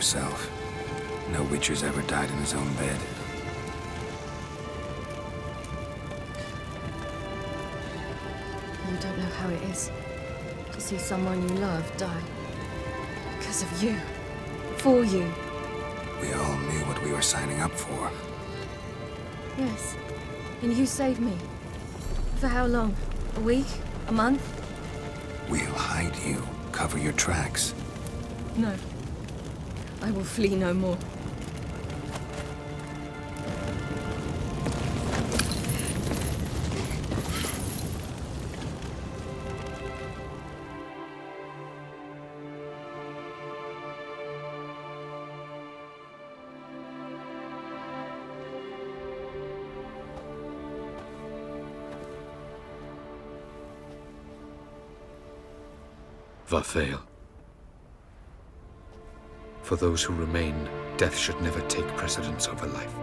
yourself. No Witcher's ever died in his own bed. You don't know how it is to see someone you love die. Because of you. For you. We all knew what we were signing up for. Yes. And you saved me. For how long? A week? A month? We'll hide you. Cover your tracks. No. I will flee no more. Vafail. For those who remain, death should never take precedence over life.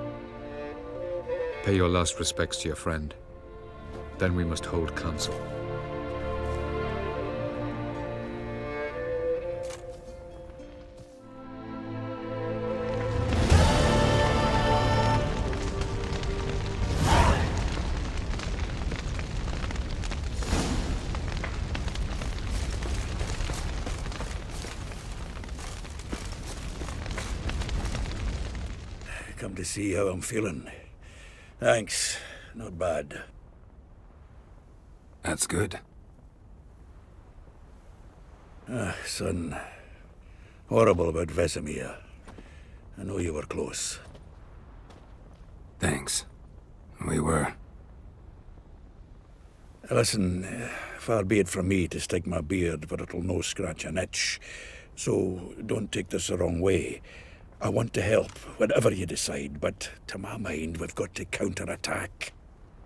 Pay your last respects to your friend. Then we must hold council. Come to see how I'm feeling. Thanks. Not bad. That's good. Son. Horrible about Vesemir. I know you were close. Thanks. We were. Listen, far be it from me to stick my beard, but it'll no scratch an itch. So don't take this the wrong way. I want to help, whatever you decide, but to my mind, we've got to counterattack.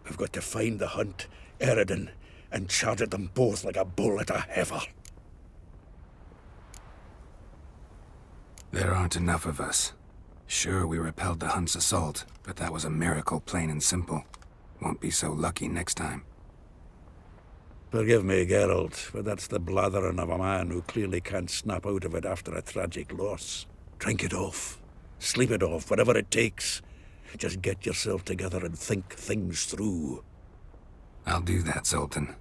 We've got to find the Hunt, Eredin, and charge at them both like a bull at a heifer. There aren't enough of us. Sure, we repelled the Hunt's assault, but that was a miracle, plain and simple. Won't be so lucky next time. Forgive me, Geralt, but that's the blathering of a man who clearly can't snap out of it after a tragic loss. Drink it off. Sleep it off, whatever it takes. Just get yourself together and think things through. I'll do that, Zoltan.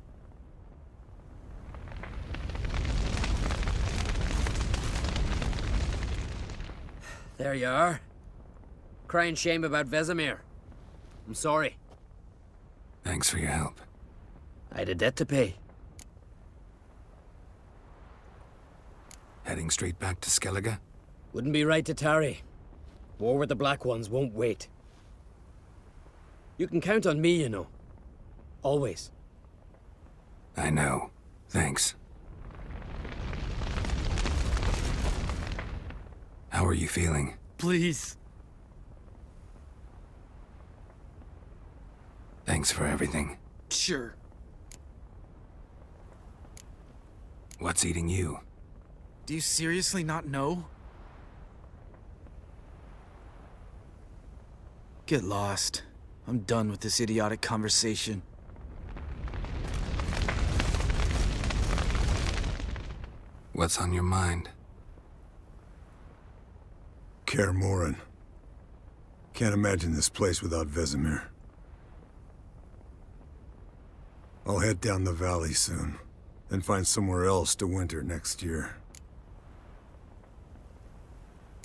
There you are. Crying shame about Vesemir. I'm sorry. Thanks for your help. I had a debt to pay. Heading straight back to Skellige? Wouldn't be right to tarry. War with the Black Ones won't wait. You can count on me, you know. Always. I know. Thanks. How are you feeling? Please. Thanks for everything. Sure. What's eating you? Do you seriously not know? Get lost. I'm done with this idiotic conversation. What's on your mind? Kaer Morhen. Can't imagine this place without Vesemir. I'll head down the valley soon, then find somewhere else to winter next year.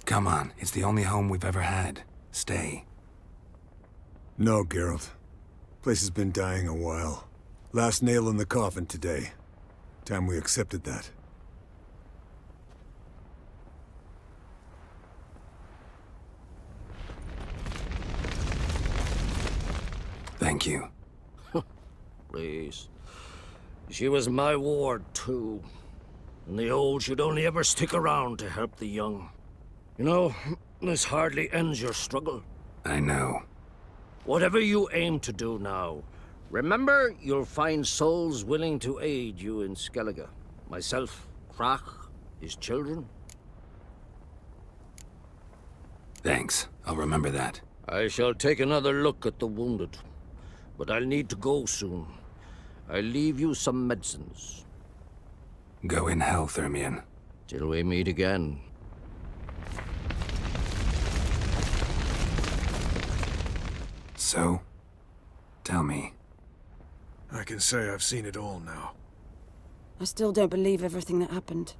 Come on, it's the only home we've ever had. Stay. No, Geralt. Place has been dying a while. Last nail in the coffin today. Time we accepted that. Thank you. Please. She was my ward, too. And the old should only ever stick around to help the young. You know, this hardly ends your struggle. I know. Whatever you aim to do now, remember you'll find souls willing to aid you in Skellige. Myself, Crach, his children. Thanks. I'll remember that. I shall take another look at the wounded. But I'll need to go soon. I'll leave you some medicines. Go in health, Ermion. Till we meet again. So? Tell me. I can say I've seen it all now. I still don't believe everything that happened.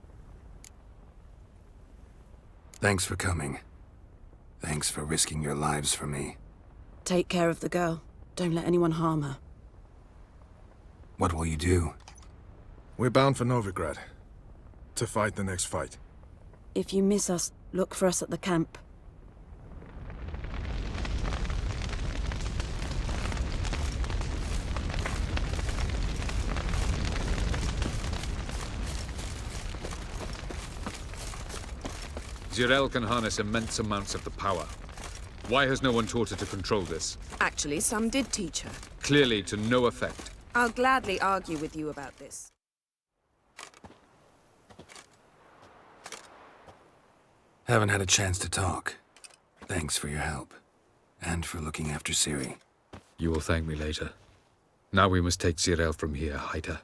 Thanks for coming. Thanks for risking your lives for me. Take care of the girl. Don't let anyone harm her. What will you do? We're bound for Novigrad. To fight the next fight. If you miss us, look for us at the camp. Geralt can harness immense amounts of the power. Why has no one taught her to control this? Actually, some did teach her. Clearly to no effect. I'll gladly argue with you about this. Haven't had a chance to talk. Thanks for your help. And for looking after CIRI. You will thank me later. Now we must take Geralt from here, hide her,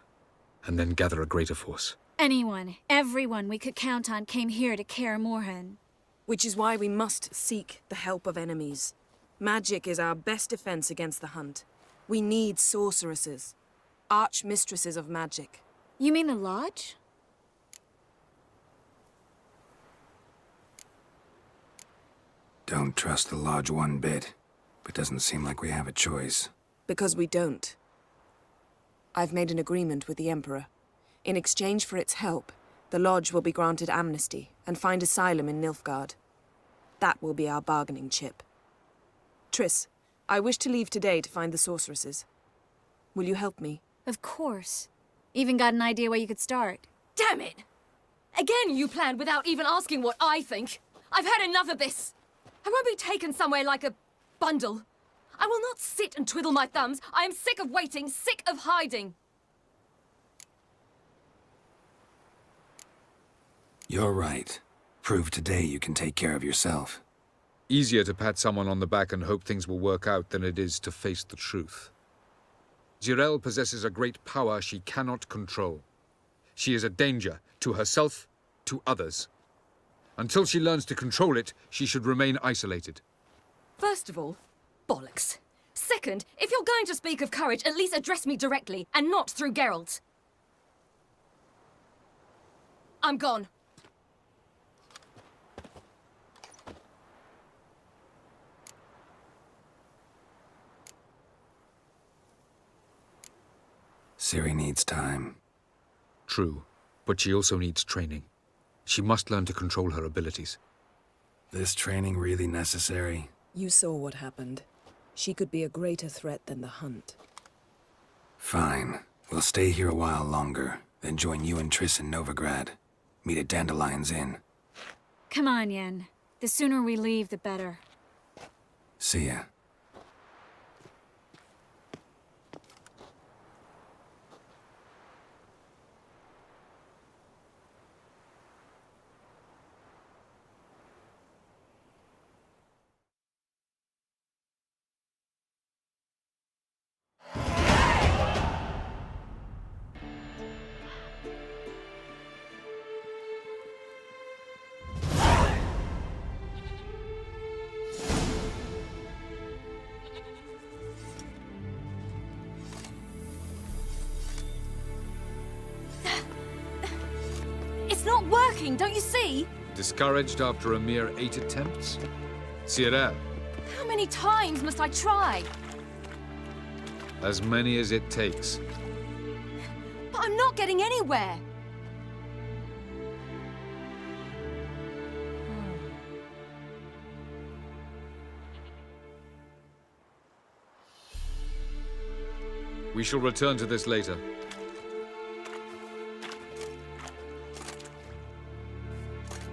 and then gather a greater force. Anyone, everyone we could count on came here to Kaer Morhen. Which is why we must seek the help of enemies. Magic is our best defense against the hunt. We need sorceresses. Archmistresses of magic. You mean the Lodge? Don't trust the Lodge one bit. But doesn't seem like we have a choice. Because we don't. I've made an agreement with the Emperor. In exchange for its help, the Lodge will be granted amnesty and find asylum in Nilfgaard. That will be our bargaining chip. Triss, I wish to leave today to find the sorceresses. Will you help me? Of course. Even got an idea where you could start. Damn it! Again you planned without even asking what I think. I've had enough of this. I won't be taken somewhere like a bundle. I will not sit and twiddle my thumbs. I am sick of waiting, sick of hiding. You're right. Prove today you can take care of yourself. Easier to pat someone on the back and hope things will work out than it is to face the truth. Geralt possesses a great power she cannot control. She is a danger to herself, to others. Until she learns to control it, she should remain isolated. First of all, bollocks. Second, if you're going to speak of courage, at least address me directly, and not through Geralt. I'm gone. CIRI needs time. True, but she also needs training. She must learn to control her abilities. This training really necessary? You saw what happened. She could be a greater threat than the hunt. Fine. We'll stay here a while longer, then join you and Triss in Novigrad. Meet at Dandelion's Inn. Come on, Yen. The sooner we leave, the better. See ya. It's not working, don't you see? Discouraged after a mere 8 attempts? CIRI, How many times must I try? as many as it takes. But I'm not getting anywhere. We shall return to this later.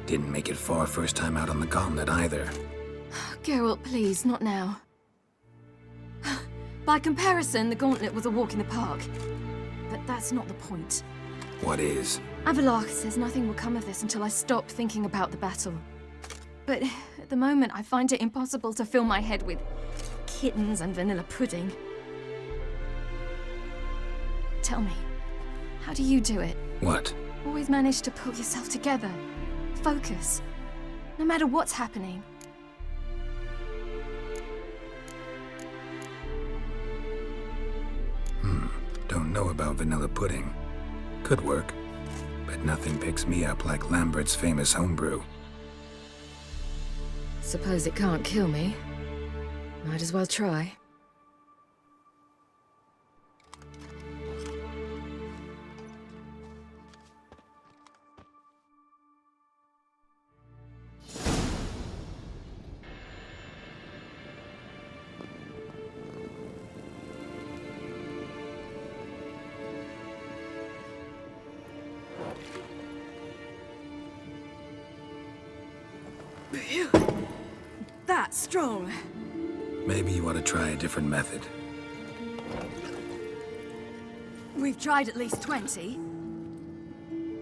Didn't make it far first time out on the gauntlet either. Geralt, please, not now. By comparison, the gauntlet was a walk in the park. But that's not the point. What is? Avallac'h says nothing will come of this until I stop thinking about the battle. But at the moment, I find it impossible to fill my head with kittens and vanilla pudding. Tell me, how do you do it? What? Always manage to pull yourself together. Focus. No matter what's happening. know about vanilla pudding. Could work, but nothing picks me up like Lambert's famous homebrew. Suppose it can't kill me. Might as well try. That's strong. Maybe you ought to try a different method. We've tried at least 20.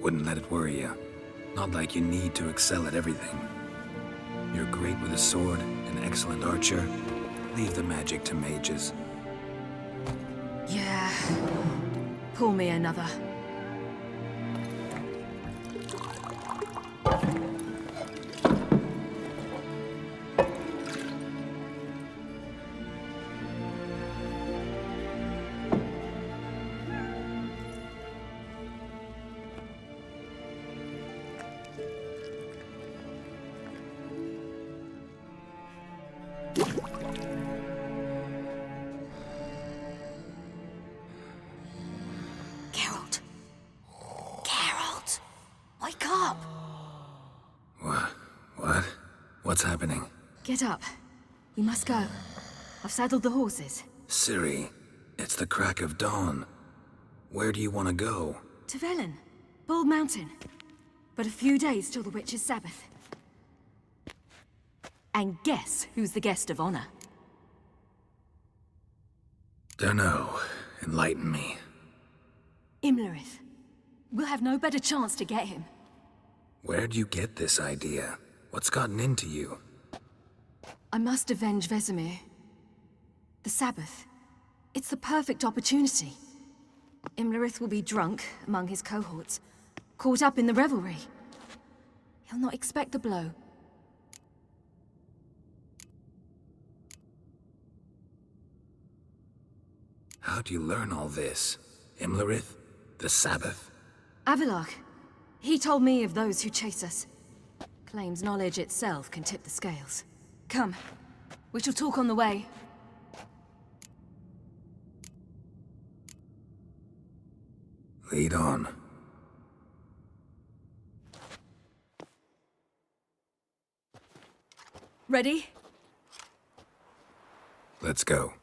Wouldn't let it worry you. Not like you need to excel at everything. You're great with a sword, an excellent archer. Leave the magic to mages. Yeah. Pour me another. Geralt. Geralt! Wake up! What? What's happening? Get up. We must go. I've saddled the horses. Ciri, it's the crack of dawn. Where do you want to go? To Velen. Bald Mountain. But a few days till the Witch's Sabbath. And guess who's the guest of honor? Dunno. Enlighten me. Imlerith. We'll have no better chance to get him. Where'd you get this idea? What's gotten into you? I must avenge Vesemir. The Sabbath. It's the perfect opportunity. Imlerith will be drunk among his cohorts, caught up in the revelry. He'll not expect the blow. How'd you learn all this? Imlerith? The Sabbath? Avalok. He told me of those who chase us. Claims knowledge itself can tip the scales. Come. We shall talk on the way. Lead on. Ready? Let's go.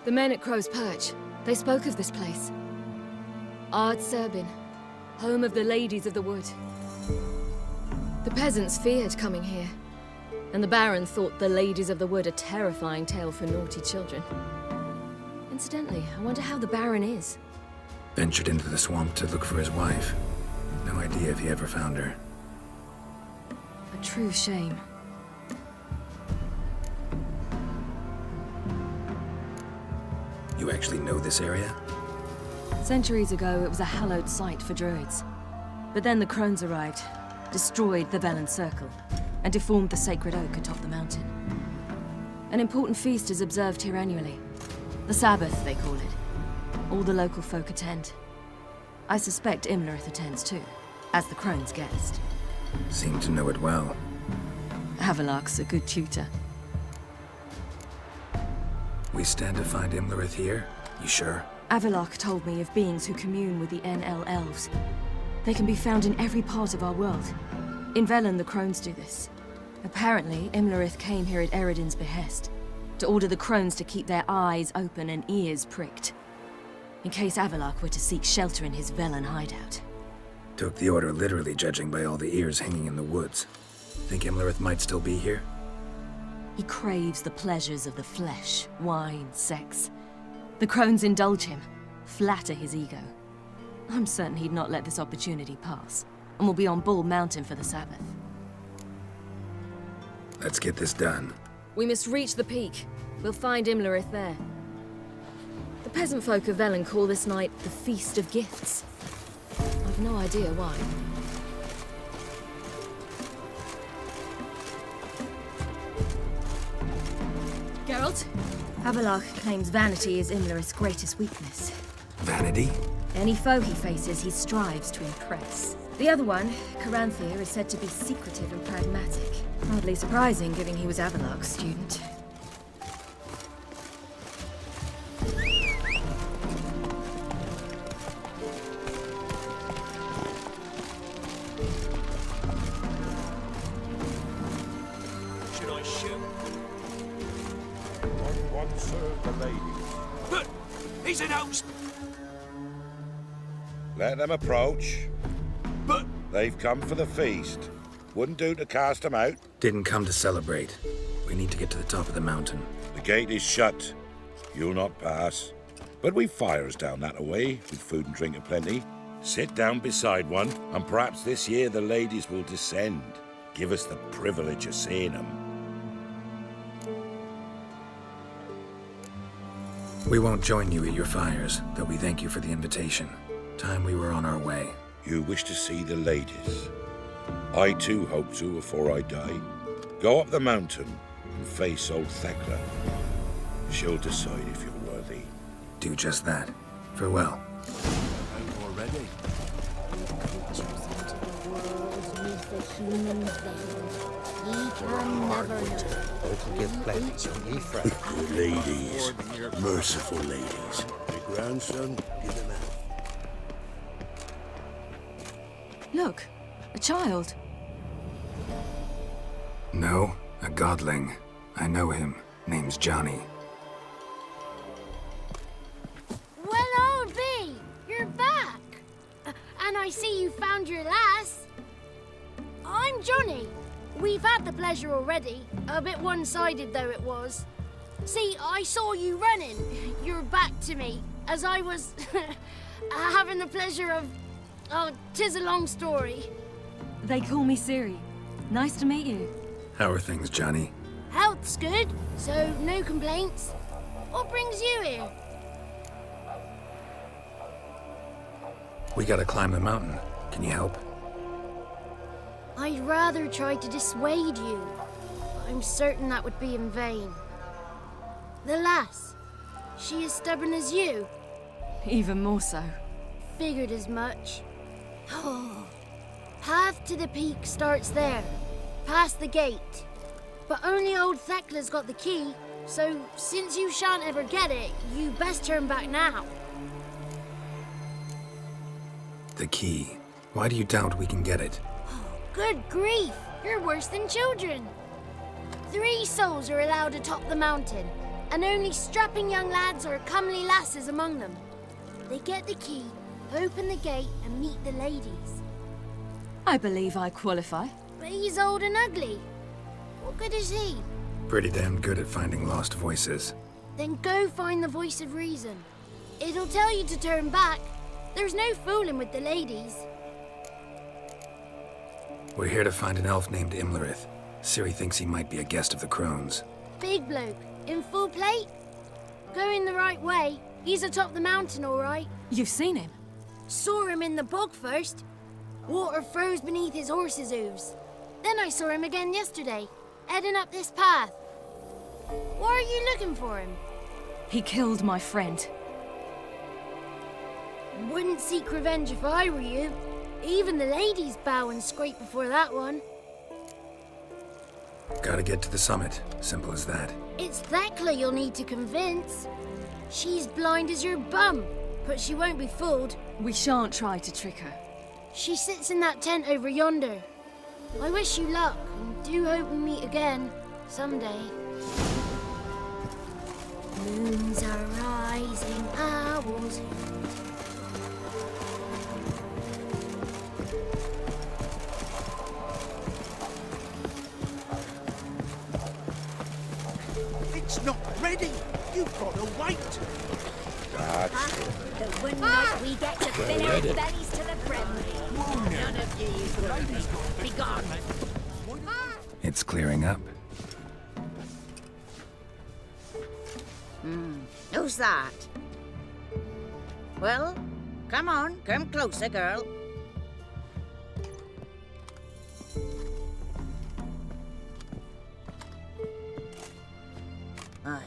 The men at Crow's Perch, they spoke of this place. Ard Serbin, home of the Ladies of the Wood. The peasants feared coming here, and the Baron thought the Ladies of the Wood a terrifying tale for naughty children. Incidentally, I wonder how the Baron is. Ventured into the swamp to look for his wife. No idea if he ever found her. A true shame. You actually know this area? Centuries ago, it was a hallowed site for druids. But then the crones arrived, destroyed the Velen Circle, and deformed the sacred oak atop the mountain. An important feast is observed here annually. The Sabbath, they call it. All the local folk attend. I suspect Imlerith attends too, as the crone's guest. Seem to know it well. Avalok's a good tutor. We stand to find Imlerith here? You sure? Avalok told me of beings who commune with the NL elves. They can be found in every part of our world. In Velen, the crones do this. Apparently, Imlerith came here at Eredin's behest, to order the crones to keep their eyes open and ears pricked. in case Avalok were to seek shelter in his Velen hideout. Took the order literally, judging by all the ears hanging in the woods. Think Imlerith might still be here? He craves the pleasures of the flesh, wine, sex. The crones indulge him, flatter his ego. I'm certain he'd not let this opportunity pass, and will be on Bull Mountain for the Sabbath. Let's get this done. We must reach the peak. We'll find Imlerith there. The peasant folk of Velen call this night the Feast of Gifts. I've no idea why. Geralt, Avalok claims vanity is Imlerith's greatest weakness. Vanity? Any foe he faces, he strives to impress. The other one, Caranthir, is said to be secretive and pragmatic. Hardly surprising, given he was Avalok's student. Should I shoot? One serve the ladies. But he's an host. Let them approach. But They've come for the feast. Wouldn't do to cast them out. Didn't come to celebrate. We need to get to the top of the mountain. The gate is shut. You'll not pass. But we've fires down that away, with food and drink aplenty. Sit down beside one, and perhaps this year the ladies will descend. Give us the privilege of seeing them. We won't join you at your fires, though we thank you for the invitation. Time we were on our way. You wish to see the ladies. I too hope to before I die. Go up the mountain and face old Thekla. She'll decide if you're worthy. Do just that. Farewell. already. Ladies, merciful ladies. My grandson, give him out. Look, a child. No, a godling. I know him. Name's Johnny. Well, old B, you're back. And I see you found your lass. I'm Johnny. We've had the pleasure already. A bit one-sided, though it was. See, I saw you running. Your back to me, as I was having the pleasure of... Oh, 'tis a long story. They call me CIRI. Nice to meet you. How are things, Johnny? Health's good, so no complaints. What brings you here? We gotta climb the mountain. Can you help? I'd rather try to dissuade you. I'm certain that would be in vain. The lass, she as stubborn as you? Even more so. Figured as much. Path to the peak starts there, past the gate. But only old Thekla's got the key, so since you shan't ever get it, you best turn back now. The key. Why do you doubt we can get it? Good grief, you're worse than children. 3 souls are allowed atop the mountain, and only strapping young lads or comely lasses among them. They get the key, open the gate, and meet the ladies. I believe I qualify. But he's old and ugly. What good is he? Pretty damn good at finding lost voices. Then go find the voice of reason. It'll tell you to turn back. There's no fooling with the ladies. We're here to find an elf named Imlerith. CIRI thinks he might be a guest of the crones. Big bloke, in full plate? Going the right way. He's atop the mountain, all right. You've seen him? Saw him in the bog first. Water froze beneath his horse's hooves. Then I saw him again yesterday, heading up this path. Why are you looking for him? He killed my friend. Wouldn't seek revenge if I were you. Even the ladies bow and scrape before that one. Gotta get to the summit. Simple as that. It's Thekla you'll need to convince. She's blind as your bum, but she won't be fooled. We shan't try to trick her. She sits in that tent over yonder. I wish you luck, and do hope we meet again, someday. Moons are rising, owls It's not ready. You've got to wait. The one night we get to fill our bellies to the brim. None of you use worthy. Be gone. It's clearing up. Who's that? Well, come on, come closer, girl. Aye.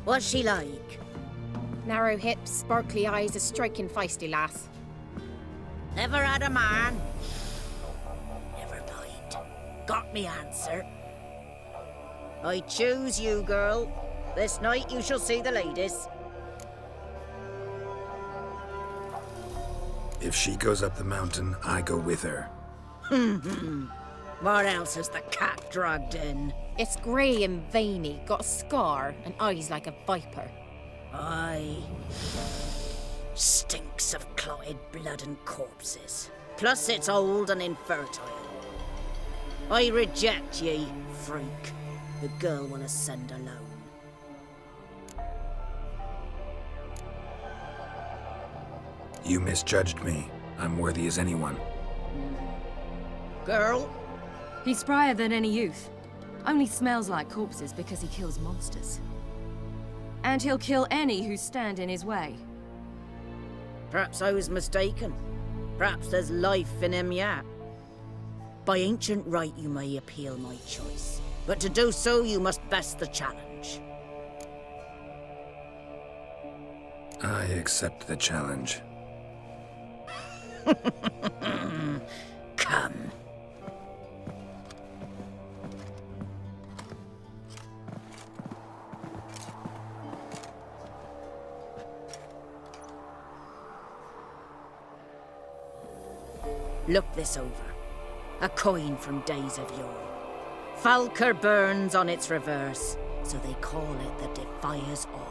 What's she like? Narrow hips, sparkly eyes, a striking feisty lass. Never had a man. Never mind. Got me answer. I choose you, girl. This night you shall see the ladies. If she goes up the mountain, I go with her. What else is the cat dragged in? It's grey and veiny, got a scar, and eyes like a viper. Aye. Stinks of clotted blood and corpses. Plus it's old and infertile. I reject ye, freak. The girl will ascend alone. You misjudged me. I'm worthy as anyone. Girl? He's sprier than any youth. Only smells like corpses because he kills monsters. And he'll kill any who stand in his way. Perhaps I was mistaken. Perhaps there's life in him yet. By ancient right you may appeal my choice. But to do so you must best the challenge. I accept the challenge. Come. Look this over. A coin from days of yore. Falker burns on its reverse, so they call it the Defier's Aura.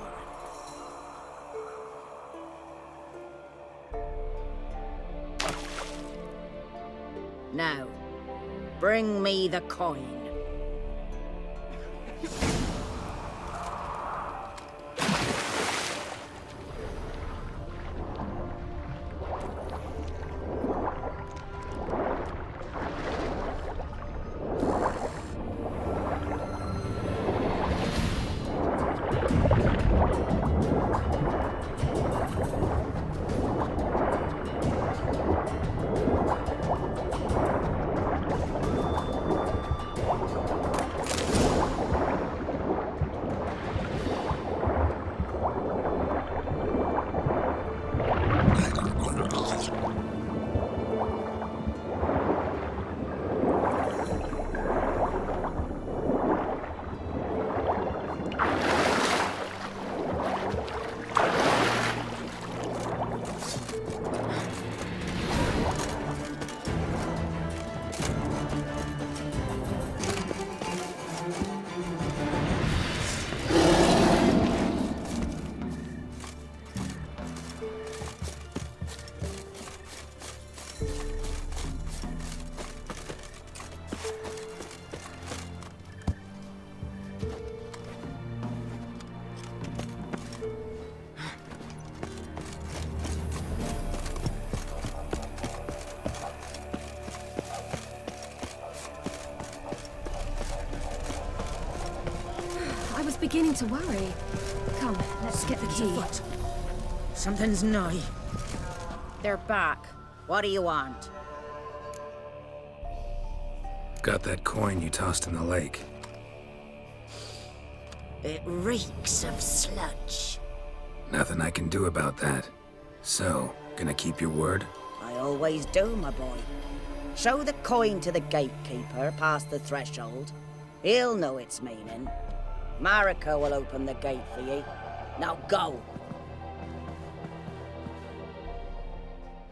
Now, bring me the coin. Beginning to worry. Come, let's get the key. Something's nigh. They're back. What do you want? Got that coin you tossed in the lake. It reeks of sludge. Nothing I can do about that. So, gonna keep your word? I always do, my boy. Show the coin to the gatekeeper past the threshold. He'll know its meaning. Marika will open the gate for you. Now go.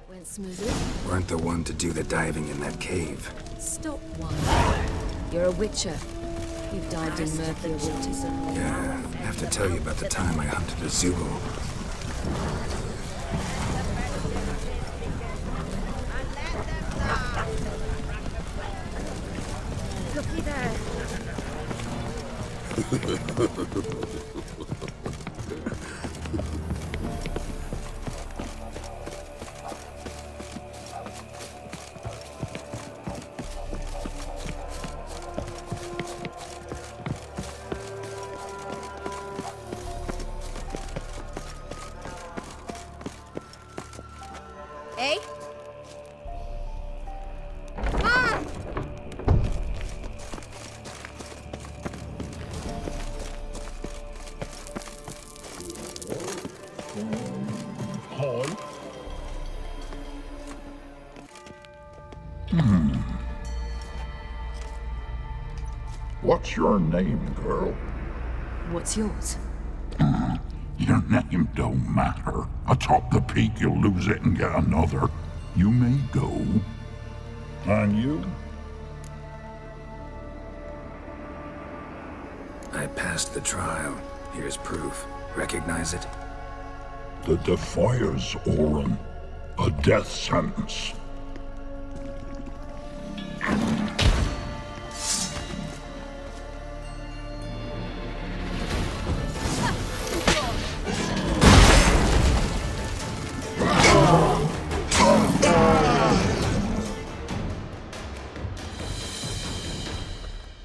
Went smoothly. Weren't the one to do the diving in that cave. Stop one. You're a witcher. You've dived in murkier waters. Yeah, I have to tell you about the time I hunted a Zulu. Looky there. Eh? Ah! What's your name, girl? What's yours? Your name don't matter. Atop the peak, you'll lose it and get another. You may go. And you? I passed the trial. Here's proof. Recognize it? The Defier's Orin. A death sentence.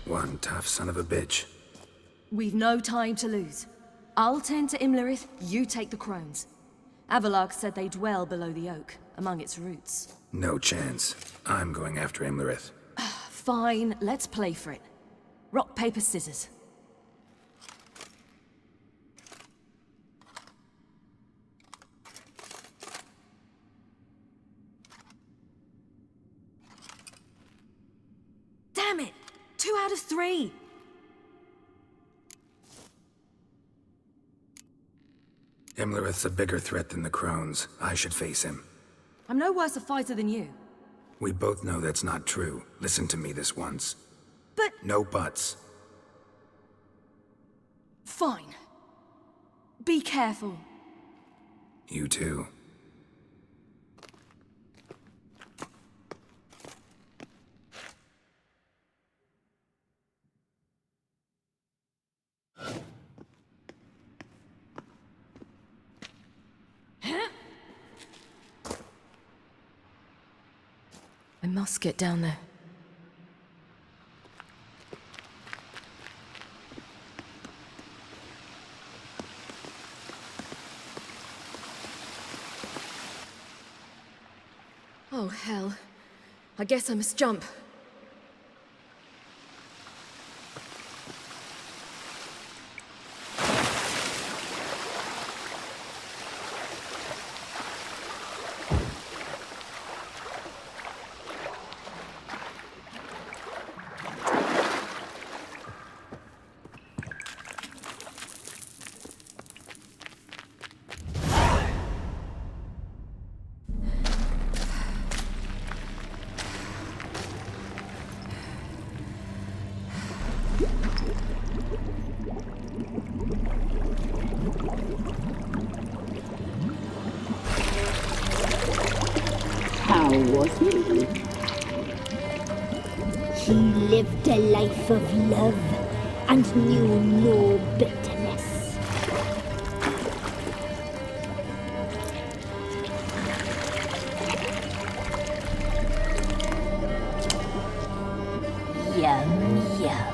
One tough son of a bitch. We've no time to lose. I'll tend to Imlerith, you take the crones. Avalok said they dwell below the oak, among its roots. No chance. I'm going after Imlerith. Fine, let's play for it. Rock, paper, scissors. Damn it! 2 out of 3! Imlerith's a bigger threat than the crones. I should face him. I'm no worse a fighter than you. We both know that's not true. Listen to me this once. But... No buts. Fine. Be careful. You too. I must get down there. Oh, hell. I guess I must jump. How was he? He lived a life of love and knew no bitterness. Yum, yum.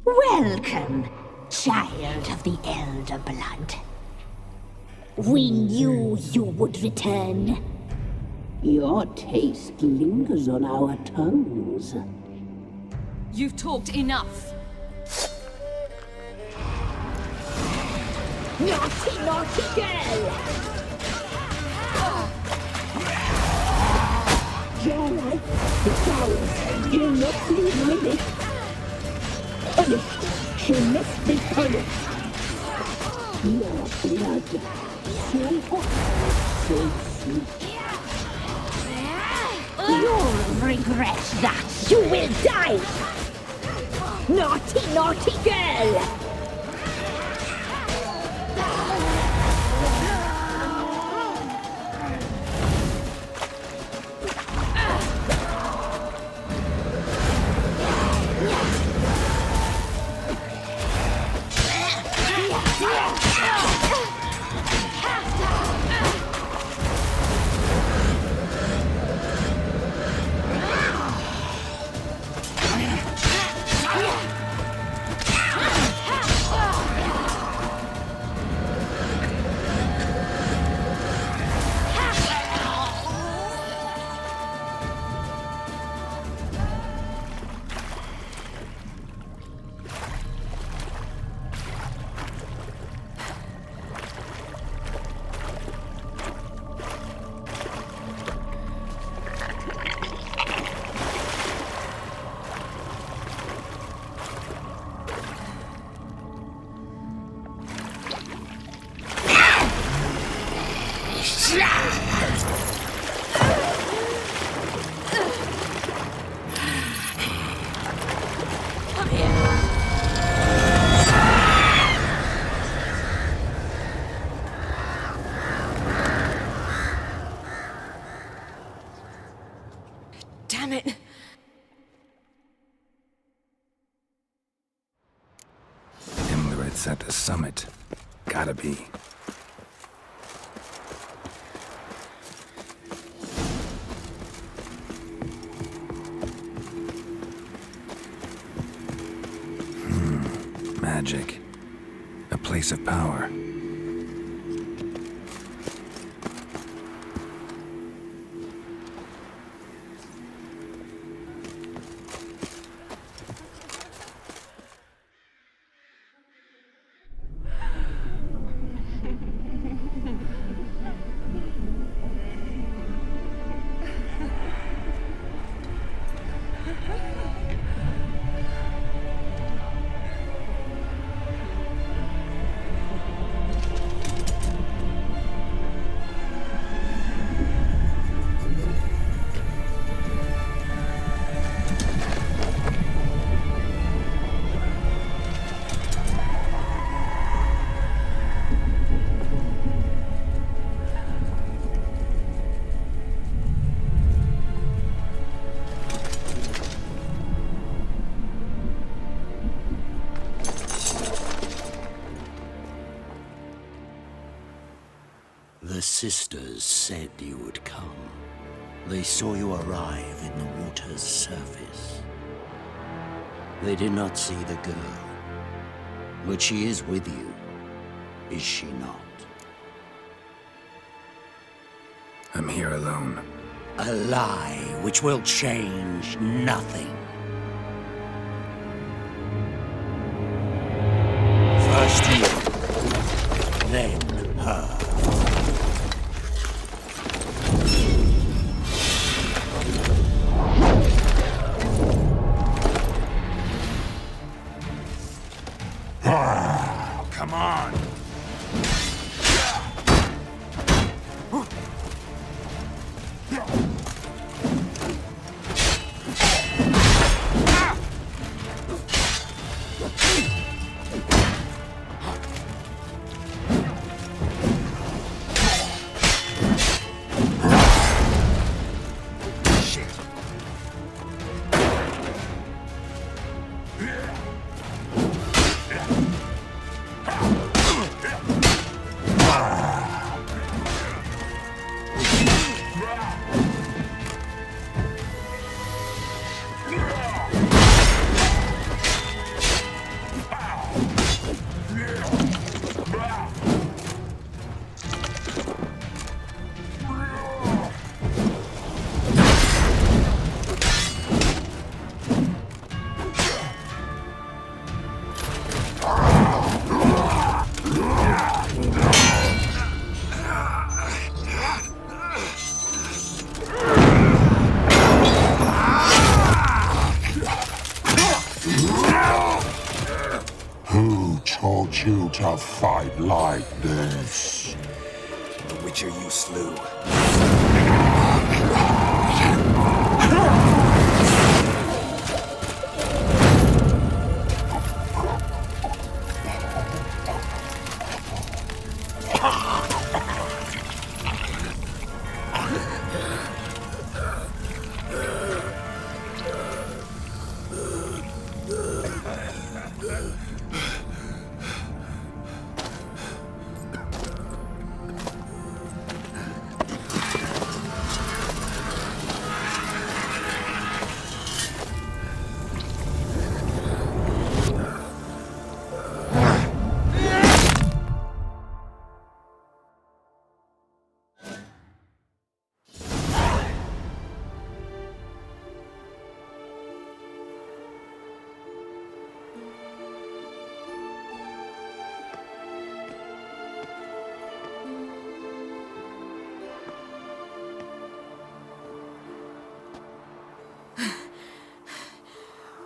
Welcome, child of the Elder Blood. We knew you would return. Your taste lingers on our tongues. You've talked enough. Naughty, naughty girl! Geralt, it's ours. Do not leave with it. Punished. She must be punished. Your blood, so hot, so sweet. You'll regret that. You will die. Naughty, naughty girl! Damn it! Imlerith's at the summit. Gotta be. Magic. A place of power. The sisters said you would come. They saw you arrive in the water's surface. They did not see the girl. But she is with you, is she not? I'm here alone. A lie which will change nothing. First you, then her. Come on! you to fight like this. The Witcher you slew.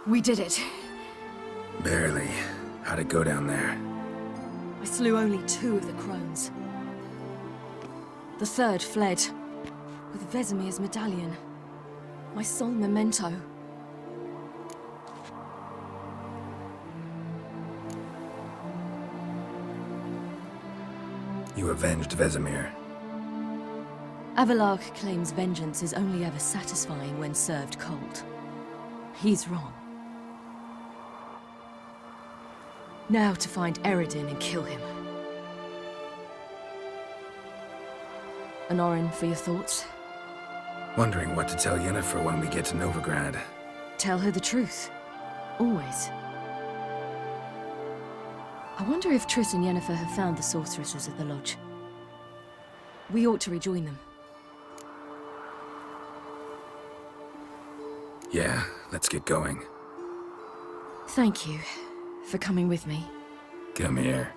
We did it. Barely. How'd it go down there? I slew only 2 of the crones. The 3rd fled, with Vesemir's medallion. My sole memento. You avenged Vesemir. Avalark claims vengeance is only ever satisfying when served cold. He's wrong. Now to find Eredin and kill him. Anorin, for your thoughts? Wondering what to tell Yennefer when we get to Novigrad. Tell her the truth. Always. I wonder if Triss and Yennefer have found the sorceresses at the lodge. We ought to rejoin them. Yeah, let's get going. Thank you for coming with me. Come here.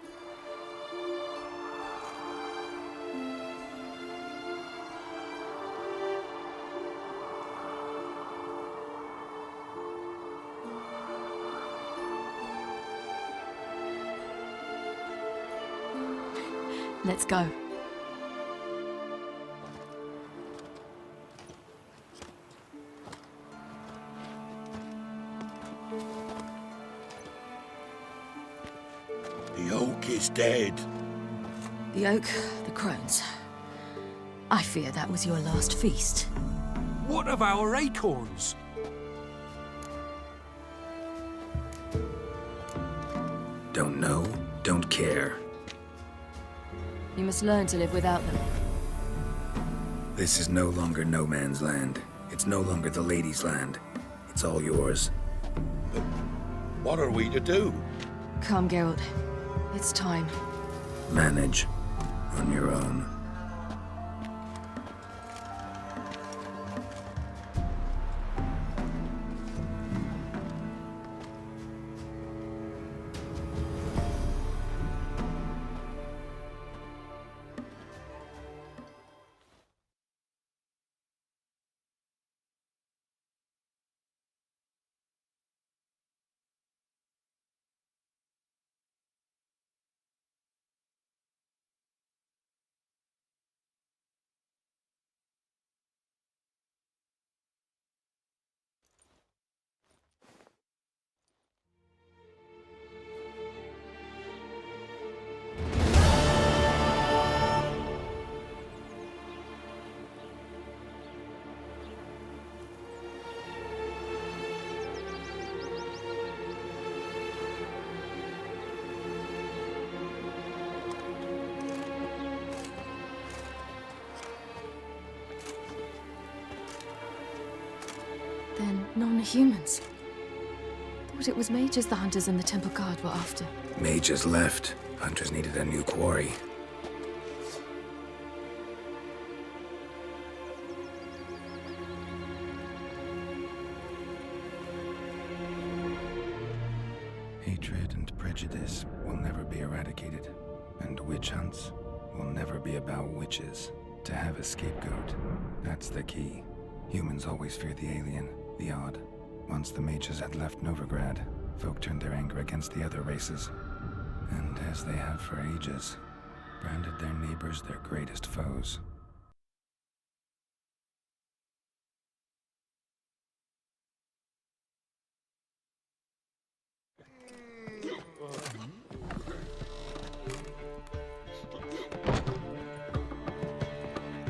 Let's go. The oak is dead. The oak, the crones. I fear that was your last feast. What of our acorns? Don't know, don't care. You must learn to live without them. This is no longer no man's land. It's no longer the lady's land. It's all yours. But what are we to do? Come, Geralt. It's time. Manage on your own. Then non-humans. Thought it was mages the hunters and the temple guard were after. Mages left. Hunters needed a new quarry. Hatred and prejudice will never be eradicated. And witch hunts will never be about witches. To have a scapegoat, that's the key. Humans always fear the alien, the odd. Once the mages had left Novigrad, folk turned their anger against the other races. And as they have for ages, branded their neighbors their greatest foes.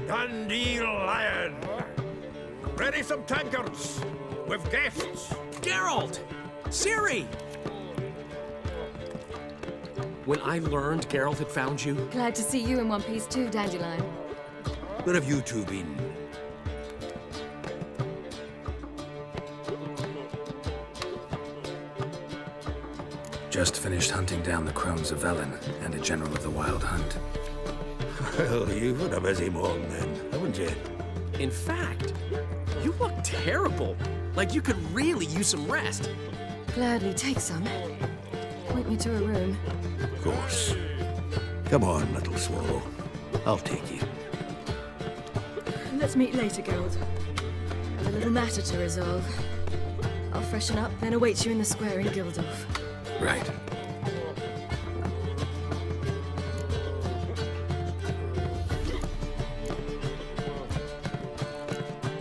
Dundee Lion! Ready some tankards! With guests! Geralt! CIRI! When I learned Geralt had found you... Glad to see you in one piece too, Dandelion. Where have you two been? Just finished hunting down the crones of Velen and a general of the Wild Hunt. Well, you've had a busy morning then, haven't you? In fact, you look terrible. Like you could really use some rest. Gladly take some. Point me to a room. Of course. Come on, little swallow. I'll take you. Let's meet later, Geralt. I've a little matter to resolve. I'll freshen up, then await you in the square in Gildorf. Right.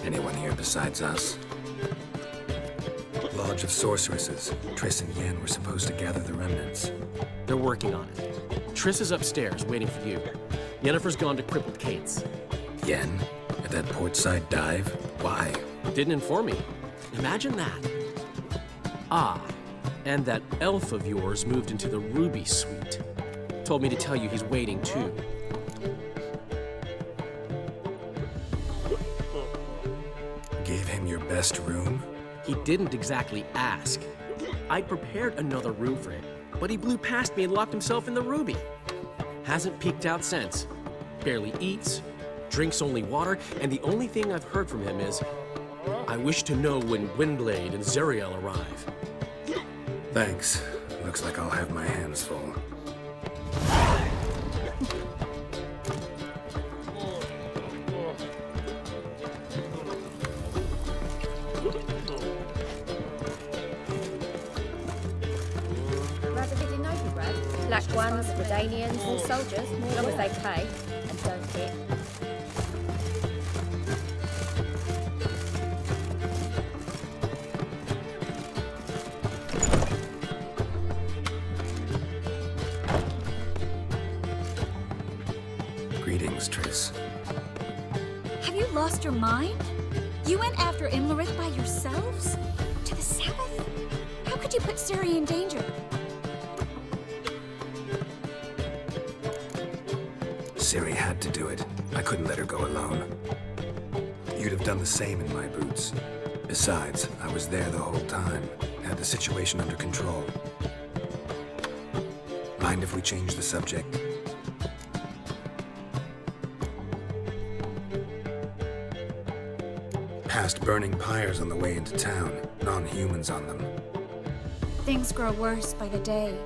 Anyone here besides us? Lodge of Sorceresses. Triss and Yen were supposed to gather the remnants. They're working on it. Triss is upstairs, waiting for you. Yennefer's gone to crippled Kate's. Yen? At that portside dive? Why? Didn't inform me. Imagine that. Ah, and that elf of yours moved into the Ruby Suite. Told me to tell you he's waiting too. Gave him your best room? He didn't exactly ask. I'd prepared another room for him, but he blew past me and locked himself in the Ruby. Hasn't peeked out since. Barely eats, drinks only water, and the only thing I've heard from him is, I wish to know when Gwynblade and Zariel arrive. Thanks. Looks like I'll have my hands full. Rather bit in Novigrad. Black ones, Redanians, all soldiers, as long as they pay and don't hit. Greetings, Triss. Have you lost your mind? You went after Imlerith by yourselves? To the Sabbath? How could you put Ciri in danger? Ciri had to do it. I couldn't let her go alone. You'd have done the same in my boots. Besides, I was there the whole time. Had the situation under control. Mind if we change the subject? Past burning pyres on the way into town. Non-humans on them. Things grow worse by the day.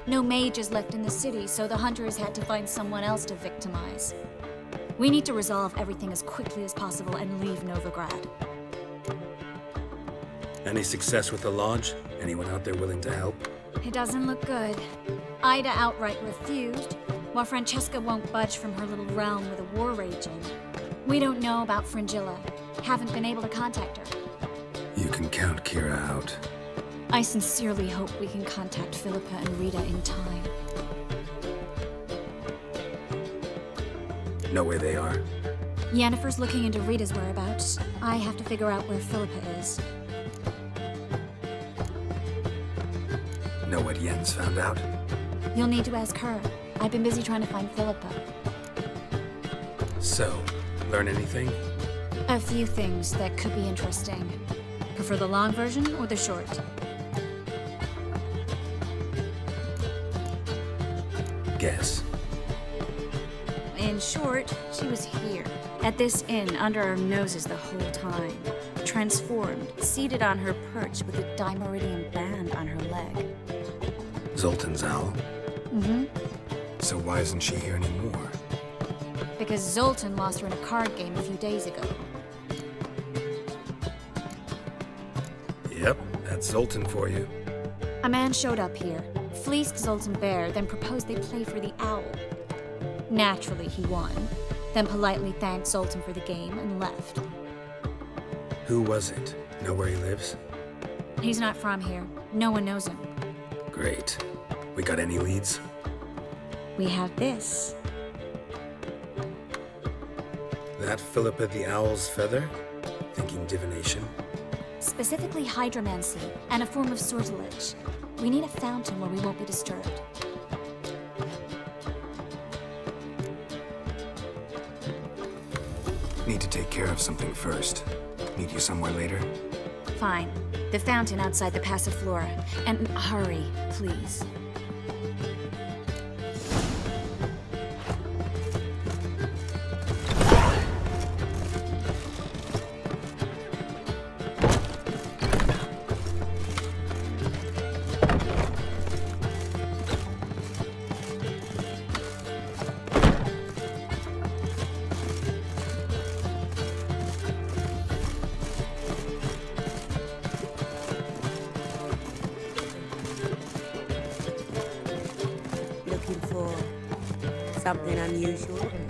No mages left in the city, so the hunters had to find someone else to victimize. We need to resolve everything as quickly as possible and leave Novigrad. Any success with the lodge? Anyone out there willing to help? It doesn't look good. Ida outright refused, while Francesca won't budge from her little realm with a war raging. We don't know about Fringilla. Haven't been able to contact her. You can count Kira out. I sincerely hope we can contact Philippa and Rita in time. Know where they are? Yennefer's looking into Rita's whereabouts. I have to figure out where Philippa is. Know what Yen's found out? You'll need to ask her. I've been busy trying to find Philippa. So, learn anything? A few things that could be interesting. Prefer the long version or the short? Guess. In short, she was here, at this inn, under our noses the whole time. Transformed, seated on her perch with a dimeridian band on her leg. Zoltan's owl? Mm-hmm. So why isn't she here anymore? Because Zoltan lost her in a card game a few days ago. Yep, that's Zoltan for you. A man showed up here. fleeced Zoltan bare, then proposed they play for the owl. Naturally, he won, then politely thanked Zoltan for the game and left. Who was it? Know where he lives? He's not from here. No one knows him. Great. We got any leads? We have this. That Philippa the Owl's feather? Thinking divination? Specifically hydromancy and a form of sortilege. We need a fountain where we won't be disturbed. Need to take care of something first. Meet you somewhere later? Fine. The fountain outside the Passiflora. And hurry, please. Something unusual?